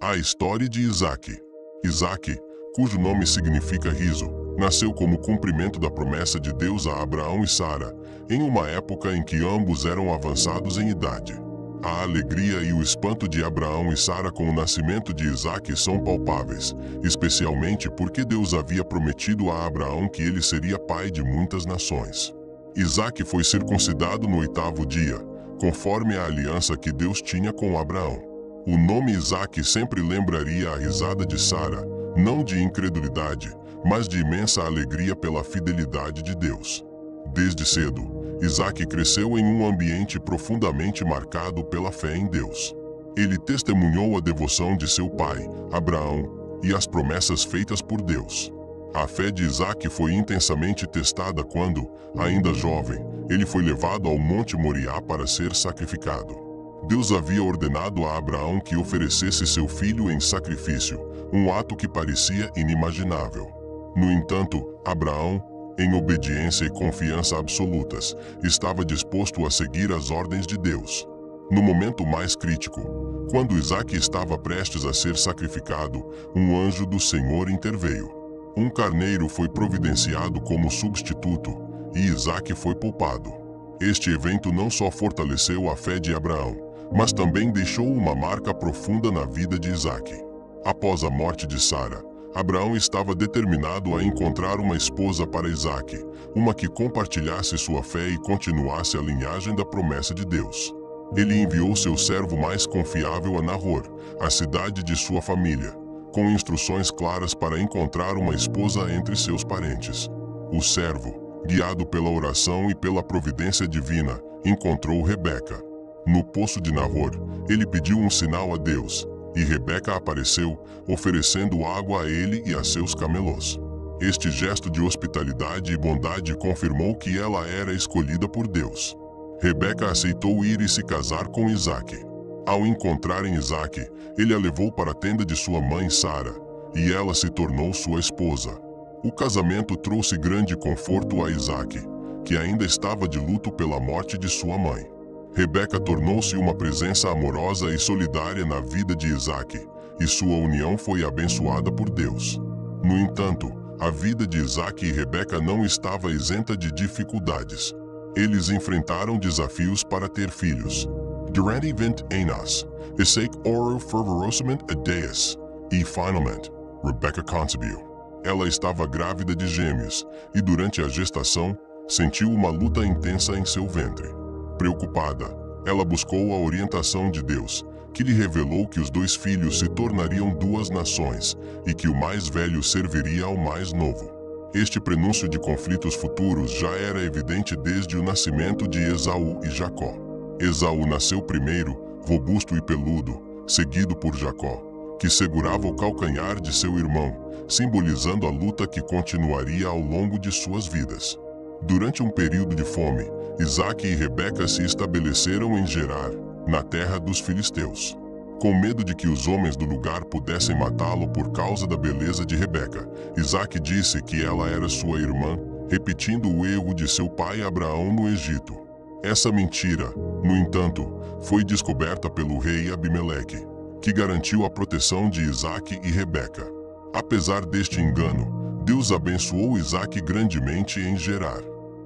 A história de Isaque. Isaque, cujo nome significa riso, nasceu como cumprimento da promessa de Deus a Abraão e Sara, em uma época em que ambos eram avançados em idade. A alegria e o espanto de Abraão e Sara com o nascimento de Isaque são palpáveis, especialmente porque Deus havia prometido a Abraão que ele seria pai de muitas nações. Isaque foi circuncidado no 8º dia, conforme a aliança que Deus tinha com Abraão. O nome Isaque sempre lembraria a risada de Sara, não de incredulidade, mas de imensa alegria pela fidelidade de Deus. Desde cedo, Isaque cresceu em um ambiente profundamente marcado pela fé em Deus. Ele testemunhou a devoção de seu pai, Abraão, e as promessas feitas por Deus. A fé de Isaque foi intensamente testada quando, ainda jovem, ele foi levado ao Monte Moriá para ser sacrificado. Deus havia ordenado a Abraão que oferecesse seu filho em sacrifício, um ato que parecia inimaginável. No entanto, Abraão, em obediência e confiança absolutas, estava disposto a seguir as ordens de Deus. No momento mais crítico, quando Isaque estava prestes a ser sacrificado, um anjo do Senhor interveio. Um carneiro foi providenciado como substituto, e Isaque foi poupado. Este evento não só fortaleceu a fé de Abraão, mas também deixou uma marca profunda na vida de Isaque. Após a morte de Sara, Abraão estava determinado a encontrar uma esposa para Isaque, uma que compartilhasse sua fé e continuasse a linhagem da promessa de Deus. Ele enviou seu servo mais confiável a Nahor, a cidade de sua família, com instruções claras para encontrar uma esposa entre seus parentes. O servo, guiado pela oração e pela providência divina, encontrou Rebeca. No poço de Nahor, ele pediu um sinal a Deus, e Rebeca apareceu, oferecendo água a ele e a seus camelos. Este gesto de hospitalidade e bondade confirmou que ela era escolhida por Deus. Rebeca aceitou ir e se casar com Isaque. Ao encontrarem Isaque, ele a levou para a tenda de sua mãe Sara, e ela se tornou sua esposa. O casamento trouxe grande conforto a Isaque, que ainda estava de luto pela morte de sua mãe. Rebeca tornou-se uma presença amorosa e solidária na vida de Isaque, e sua união foi abençoada por Deus. No entanto, a vida de Isaque e Rebeca não estava isenta de dificuldades. Eles enfrentaram desafios para ter filhos. Durante 20 anos, Isaac orou fervorosamente a Deus, e finalmente, Rebeca concebeu. Ela estava grávida de gêmeos, e durante a gestação, sentiu uma luta intensa em seu ventre. Preocupada, ela buscou a orientação de Deus, que lhe revelou que os 2 filhos se tornariam 2 nações e que o mais velho serviria ao mais novo. Este prenúncio de conflitos futuros já era evidente desde o nascimento de Esaú e Jacó. Esaú nasceu primeiro, robusto e peludo, seguido por Jacó, que segurava o calcanhar de seu irmão, simbolizando a luta que continuaria ao longo de suas vidas. Durante um período de fome, Isaque e Rebeca se estabeleceram em Gerar, na terra dos filisteus. Com medo de que os homens do lugar pudessem matá-lo por causa da beleza de Rebeca, Isaque disse que ela era sua irmã, repetindo o erro de seu pai Abraão no Egito. Essa mentira, no entanto, foi descoberta pelo rei Abimeleque, que garantiu a proteção de Isaque e Rebeca. Apesar deste engano, Deus abençoou Isaque grandemente em Gerar.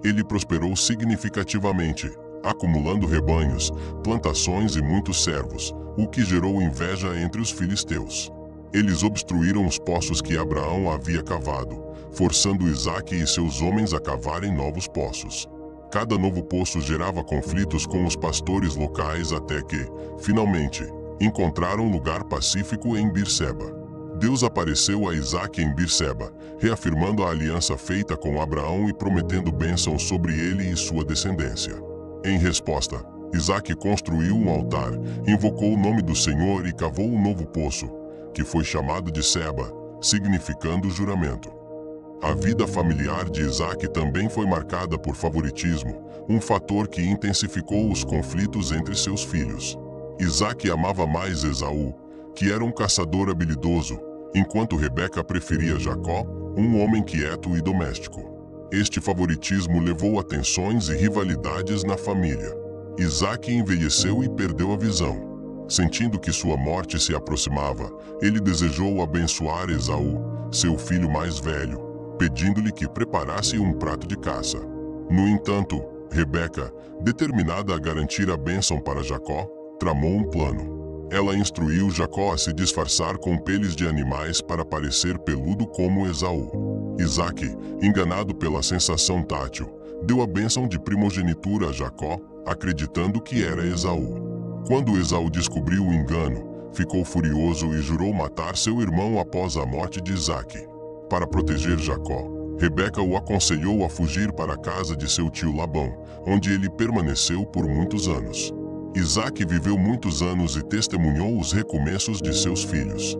Ele prosperou significativamente, acumulando rebanhos, plantações e muitos servos, o que gerou inveja entre os filisteus. Eles obstruíram os poços que Abraão havia cavado, forçando Isaque e seus homens a cavarem novos poços. Cada novo poço gerava conflitos com os pastores locais até que, finalmente, encontraram um lugar pacífico em Beerseba. Deus apareceu a Isaque em Beerseba, reafirmando a aliança feita com Abraão e prometendo bênção sobre ele e sua descendência. Em resposta, Isaque construiu um altar, invocou o nome do Senhor e cavou um novo poço, que foi chamado de Seba, significando juramento. A vida familiar de Isaque também foi marcada por favoritismo, um fator que intensificou os conflitos entre seus filhos. Isaque amava mais Esaú, que era um caçador habilidoso, enquanto Rebeca preferia Jacó, um homem quieto e doméstico. Este favoritismo levou a tensões e rivalidades na família. Isaque envelheceu e perdeu a visão. Sentindo que sua morte se aproximava, ele desejou abençoar Esaú, seu filho mais velho, pedindo-lhe que preparasse um prato de caça. No entanto, Rebeca, determinada a garantir a bênção para Jacó, tramou um plano. Ela instruiu Jacó a se disfarçar com peles de animais para parecer peludo como Esaú. Isaque, enganado pela sensação tátil, deu a bênção de primogenitura a Jacó, acreditando que era Esaú. Quando Esaú descobriu o engano, ficou furioso e jurou matar seu irmão após a morte de Isaque. Para proteger Jacó, Rebeca o aconselhou a fugir para a casa de seu tio Labão, onde ele permaneceu por muitos anos. Isaque viveu muitos anos e testemunhou os recomeços de seus filhos.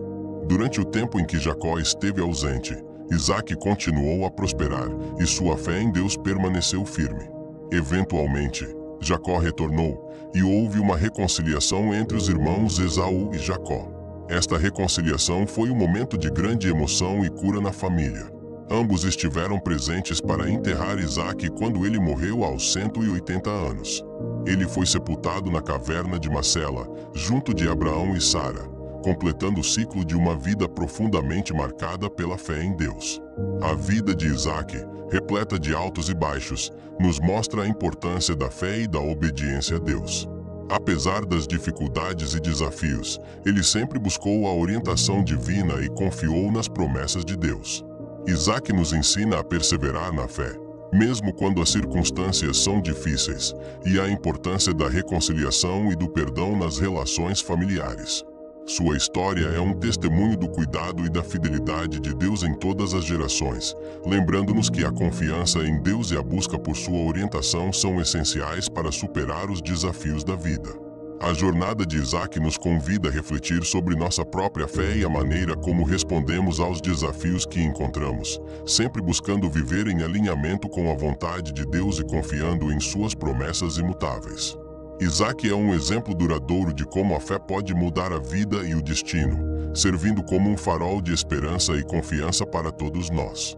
Durante o tempo em que Jacó esteve ausente, Isaque continuou a prosperar e sua fé em Deus permaneceu firme. Eventualmente, Jacó retornou e houve uma reconciliação entre os irmãos Esaú e Jacó. Esta reconciliação foi um momento de grande emoção e cura na família. Ambos estiveram presentes para enterrar Isaque quando ele morreu aos 180 anos. Ele foi sepultado na caverna de Macela, junto de Abraão e Sara, completando o ciclo de uma vida profundamente marcada pela fé em Deus. A vida de Isaque, repleta de altos e baixos, nos mostra a importância da fé e da obediência a Deus. Apesar das dificuldades e desafios, ele sempre buscou a orientação divina e confiou nas promessas de Deus. Isaque nos ensina a perseverar na fé, mesmo quando as circunstâncias são difíceis, e a importância da reconciliação e do perdão nas relações familiares. Sua história é um testemunho do cuidado e da fidelidade de Deus em todas as gerações, lembrando-nos que a confiança em Deus e a busca por sua orientação são essenciais para superar os desafios da vida. A jornada de Isaque nos convida a refletir sobre nossa própria fé e a maneira como respondemos aos desafios que encontramos, sempre buscando viver em alinhamento com a vontade de Deus e confiando em suas promessas imutáveis. Isaque é um exemplo duradouro de como a fé pode mudar a vida e o destino, servindo como um farol de esperança e confiança para todos nós.